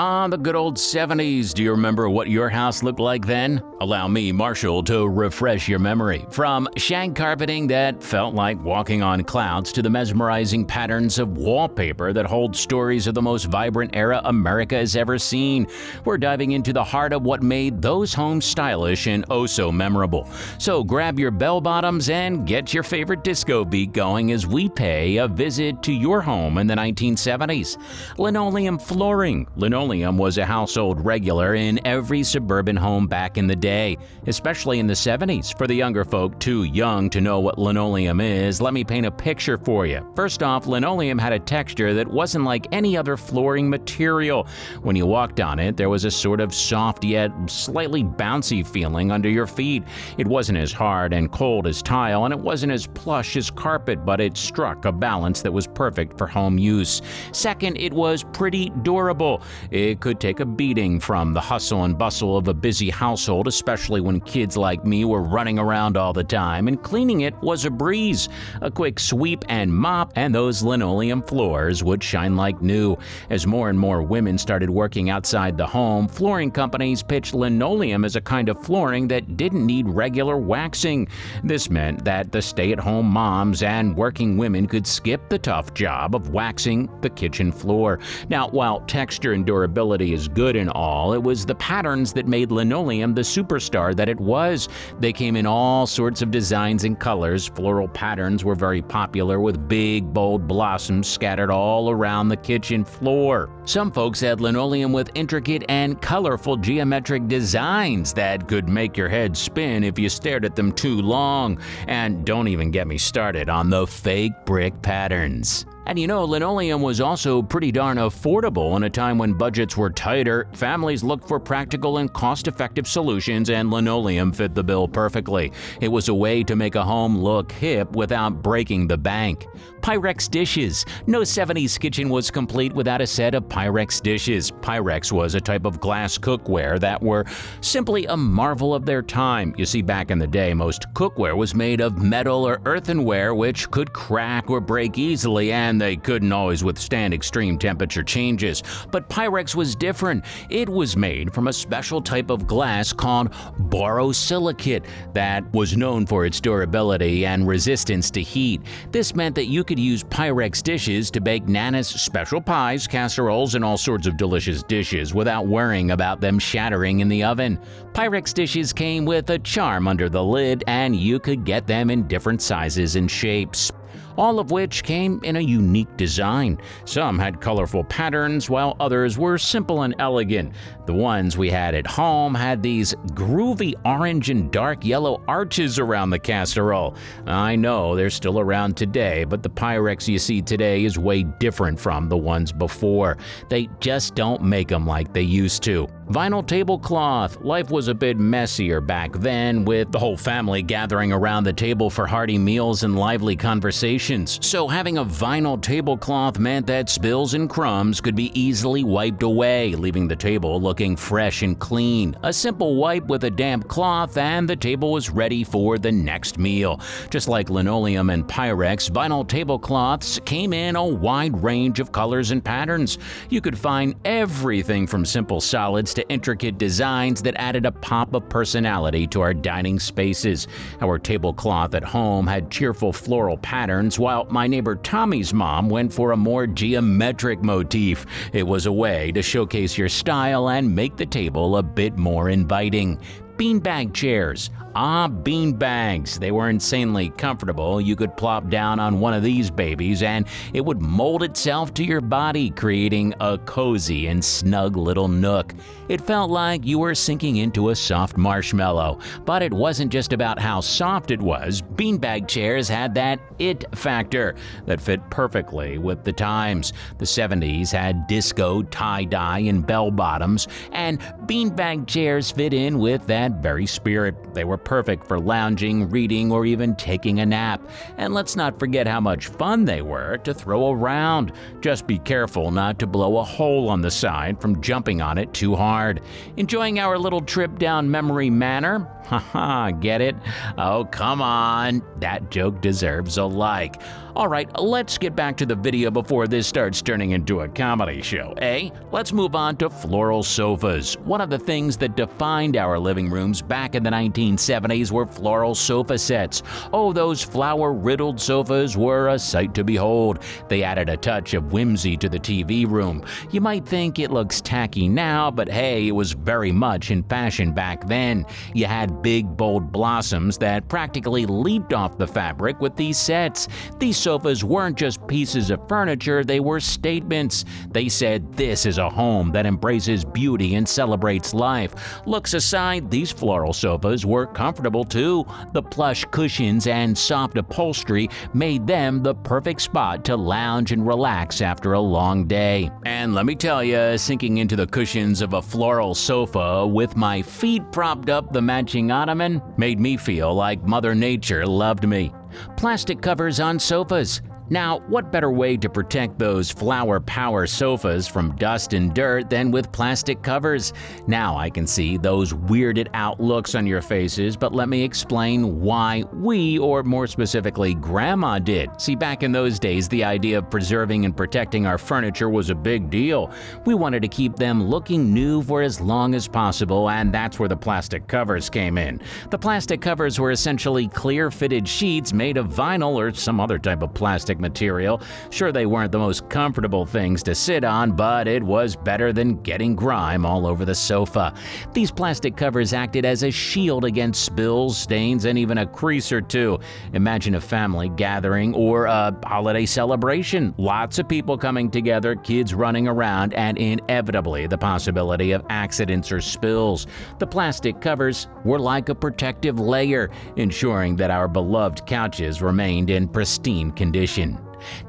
Ah, the good old 70s. Do you remember what your house looked like then? Allow me, Marshall, to refresh your memory. From shag carpeting that felt like walking on clouds to the mesmerizing patterns of wallpaper that hold stories of the most vibrant era America has ever seen. We're diving into the heart of what made those homes stylish and oh so memorable. So grab your bell bottoms and get your favorite disco beat going as we pay a visit to your home in the 1970s. Linoleum flooring. Linoleum was a household regular in every suburban home back in the day, especially in the 70s. For the younger folk too young to know what linoleum is, let me paint a picture for you. First off, linoleum had a texture that wasn't like any other flooring material. When you walked on it, there was a sort of soft yet slightly bouncy feeling under your feet. It wasn't as hard and cold as tile, and it wasn't as plush as carpet, but it struck a balance that was perfect for home use. Second, it was pretty durable. It could take a beating from the hustle and bustle of a busy household, especially when kids like me were running around all the time, and cleaning it was a breeze. A quick sweep and mop, and those linoleum floors would shine like new. As more and more women started working outside the home, flooring companies pitched linoleum as a kind of flooring that didn't need regular waxing. This meant that the stay-at-home moms and working women could skip the tough job of waxing the kitchen floor. Now, while texture and durability is good and all, it was the patterns that made linoleum the superstar that it was. They came in all sorts of designs and colors. Floral patterns were very popular, with big, bold blossoms scattered all around the kitchen floor. Some folks had linoleum with intricate and colorful geometric designs that could make your head spin if you stared at them too long. And don't even get me started on the fake brick patterns. And you know, linoleum was also pretty darn affordable in a time when budgets were tighter. Families looked for practical and cost-effective solutions, and linoleum fit the bill perfectly. It was a way to make a home look hip without breaking the bank. Pyrex dishes. No 70s kitchen was complete without a set of Pyrex dishes. Pyrex was a type of glass cookware that were simply a marvel of their time. You see, back in the day, most cookware was made of metal or earthenware, which could crack or break easily, and they couldn't always withstand extreme temperature changes. But Pyrex was different. It was made from a special type of glass called borosilicate that was known for its durability and resistance to heat. This meant that you could use Pyrex dishes to bake Nana's special pies, casseroles, and all sorts of delicious dishes without worrying about them shattering in the oven. Pyrex dishes came with a charm under the lid, and you could get them in different sizes and shapes, all of which came in a unique design. Some had colorful patterns, while others were simple and elegant. The ones we had at home had these groovy orange and dark yellow arches around the casserole. I know they're still around today, but the Pyrex you see today is way different from the ones before. They just don't make them like they used to. Vinyl tablecloth. Life was a bit messier back then, with the whole family gathering around the table for hearty meals and lively conversations. So having a vinyl tablecloth meant that spills and crumbs could be easily wiped away, leaving the table looking fresh and clean. A simple wipe with a damp cloth and the table was ready for the next meal. Just like linoleum and Pyrex, vinyl tablecloths came in a wide range of colors and patterns. You could find everything from simple solids to intricate designs that added a pop of personality to our dining spaces. Our tablecloth at home had cheerful floral patterns, while my neighbor Tommy's mom went for a more geometric motif. It was a way to showcase your style and make the table a bit more inviting. Beanbag chairs. Beanbags. They were insanely comfortable. You could plop down on one of these babies and it would mold itself to your body, creating a cozy and snug little nook. It felt like you were sinking into a soft marshmallow. But it wasn't just about how soft it was. Beanbag chairs had that it factor that fit perfectly with the times. The 70s had disco, tie-dye, and bell-bottoms, and beanbag chairs fit in with that very spirit. They were perfect for lounging, reading, or even taking a nap. And let's not forget how much fun they were to throw around. Just be careful not to blow a hole on the side from jumping on it too hard. Enjoying our little trip down memory manor? Haha, get it? Oh, come on. That joke deserves a like. Alright, let's get back to the video before this starts turning into a comedy show, eh? Let's move on to floral sofas. One of the things that defined our living rooms back in the 1970s were floral sofa sets. Oh, those flower-riddled sofas were a sight to behold. They added a touch of whimsy to the TV room. You might think it looks tacky now, but hey, it was very much in fashion back then. You had big, bold blossoms that practically leaped off the fabric with these sets. These sofas weren't just pieces of furniture, they were statements. They said, "This is a home that embraces beauty and celebrates life." Looks aside, these floral sofas were comfortable too. The plush cushions and soft upholstery made them the perfect spot to lounge and relax after a long day. And let me tell you, sinking into the cushions of a floral sofa with my feet propped up the matching ottoman made me feel like Mother Nature loved me. Plastic covers on sofas. Now, what better way to protect those flower power sofas from dust and dirt than with plastic covers? Now I can see those weirded out looks on your faces, but let me explain why we, or more specifically Grandma, did. See, back in those days, the idea of preserving and protecting our furniture was a big deal. We wanted to keep them looking new for as long as possible, and that's where the plastic covers came in. The plastic covers were essentially clear fitted sheets made of vinyl or some other type of plastic material. Sure, they weren't the most comfortable things to sit on, but it was better than getting grime all over the sofa. These plastic covers acted as a shield against spills, stains, and even a crease or two. Imagine a family gathering or a holiday celebration. Lots of people coming together, kids running around, and inevitably the possibility of accidents or spills. The plastic covers were like a protective layer, ensuring that our beloved couches remained in pristine condition.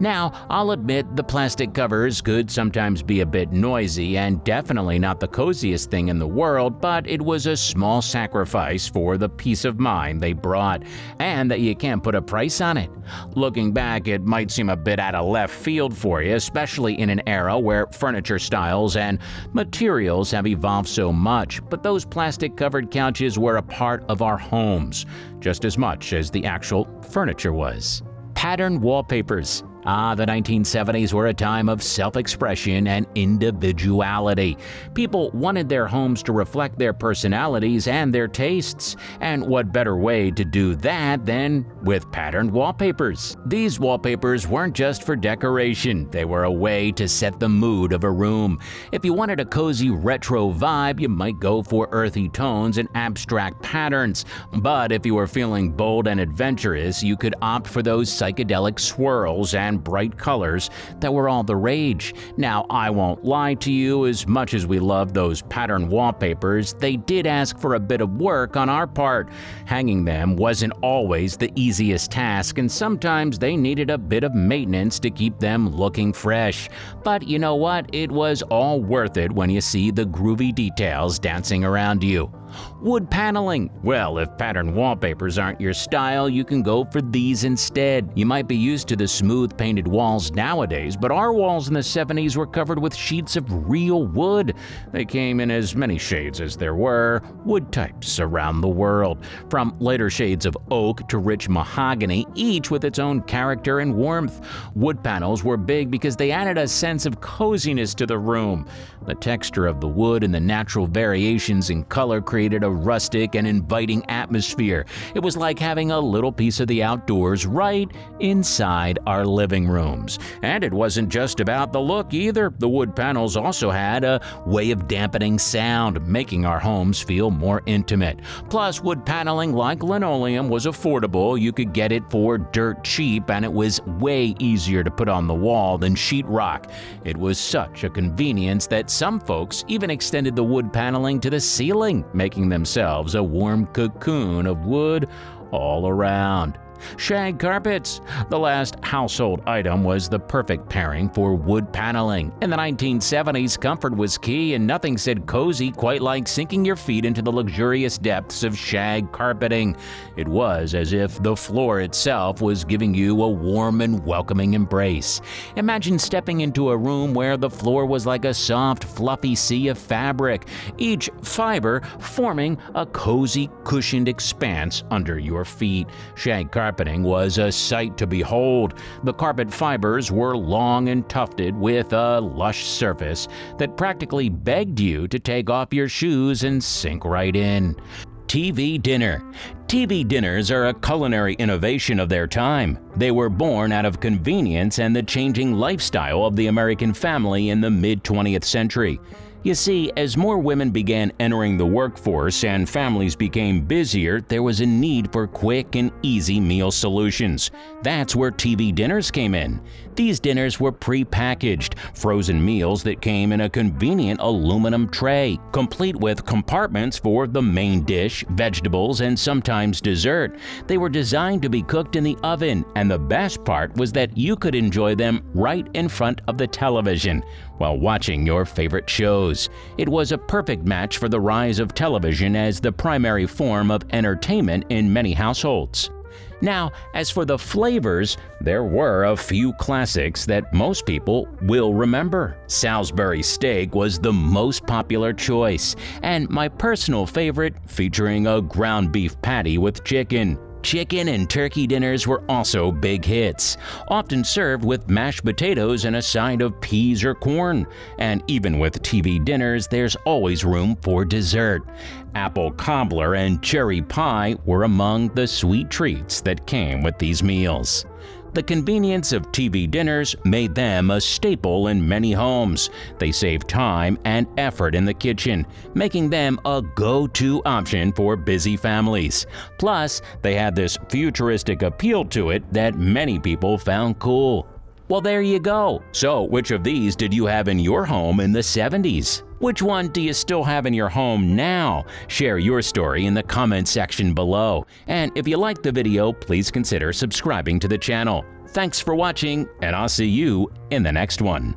Now, I'll admit the plastic covers could sometimes be a bit noisy and definitely not the coziest thing in the world, but it was a small sacrifice for the peace of mind they brought, and that you can't put a price on it. Looking back, it might seem a bit out of left field for you, especially in an era where furniture styles and materials have evolved so much, but those plastic-covered couches were a part of our homes, just as much as the actual furniture was. Patterned wallpapers. The 1970s were a time of self-expression and individuality. People wanted their homes to reflect their personalities and their tastes, and what better way to do that than with patterned wallpapers? These wallpapers weren't just for decoration, they were a way to set the mood of a room. If you wanted a cozy retro vibe, you might go for earthy tones and abstract patterns, but if you were feeling bold and adventurous, you could opt for those psychedelic swirls and bright colors that were all the rage. Now, I won't lie to you, as much as we loved those pattern wallpapers, they did ask for a bit of work on our part. Hanging them wasn't always the easiest task, and sometimes they needed a bit of maintenance to keep them looking fresh. But you know what? It was all worth it when you see the groovy details dancing around you. Wood paneling. Well, if pattern wallpapers aren't your style, you can go for these instead. You might be used to the smooth painted walls nowadays, but our walls in the 70s were covered with sheets of real wood. They came in as many shades as there were wood types around the world, from lighter shades of oak to rich mahogany, each with its own character and warmth. Wood panels were big because they added a sense of coziness to the room. The texture of the wood and the natural variations in color created a rustic and inviting atmosphere. It was like having a little piece of the outdoors right inside our living rooms. And it wasn't just about the look either. The wood panels also had a way of dampening sound, making our homes feel more intimate. Plus, wood paneling, like linoleum, was affordable. You could get it for dirt cheap, and it was way easier to put on the wall than sheetrock. It was such a convenience that some folks even extended the wood paneling to the ceiling, making themselves a warm cocoon of wood all around. Shag carpets. The last household item was the perfect pairing for wood paneling. In the 1970s, comfort was key, and nothing said cozy quite like sinking your feet into the luxurious depths of shag carpeting. It was as if the floor itself was giving you a warm and welcoming embrace. Imagine stepping into a room where the floor was like a soft, fluffy sea of fabric, each fiber forming a cozy, cushioned expanse under your feet. Shag carpet carpeting was a sight to behold. The carpet fibers were long and tufted with a lush surface that practically begged you to take off your shoes and sink right in. TV dinner. TV dinners are a culinary innovation of their time. They were born out of convenience and the changing lifestyle of the American family in the mid-20th century. You see, as more women began entering the workforce and families became busier, there was a need for quick and easy meal solutions. That's where TV dinners came in. These dinners were pre-packaged, frozen meals that came in a convenient aluminum tray, complete with compartments for the main dish, vegetables, and sometimes dessert. They were designed to be cooked in the oven, and the best part was that you could enjoy them right in front of the television while watching your favorite shows. It was a perfect match for the rise of television as the primary form of entertainment in many households. Now, as for the flavors, there were a few classics that most people will remember. Salisbury steak was the most popular choice, and my personal favorite featuring a ground beef patty with chicken. Chicken and turkey dinners were also big hits, often served with mashed potatoes and a side of peas or corn. And even with TV dinners, there's always room for dessert. Apple cobbler and cherry pie were among the sweet treats that came with these meals. The convenience of TV dinners made them a staple in many homes. They saved time and effort in the kitchen, making them a go-to option for busy families. Plus, they had this futuristic appeal to it that many people found cool. Well, there you go. So, which of these did you have in your home in the 70s? Which one do you still have in your home now? Share your story in the comment section below. And if you liked the video, please consider subscribing to the channel. Thanks for watching, and I'll see you in the next one.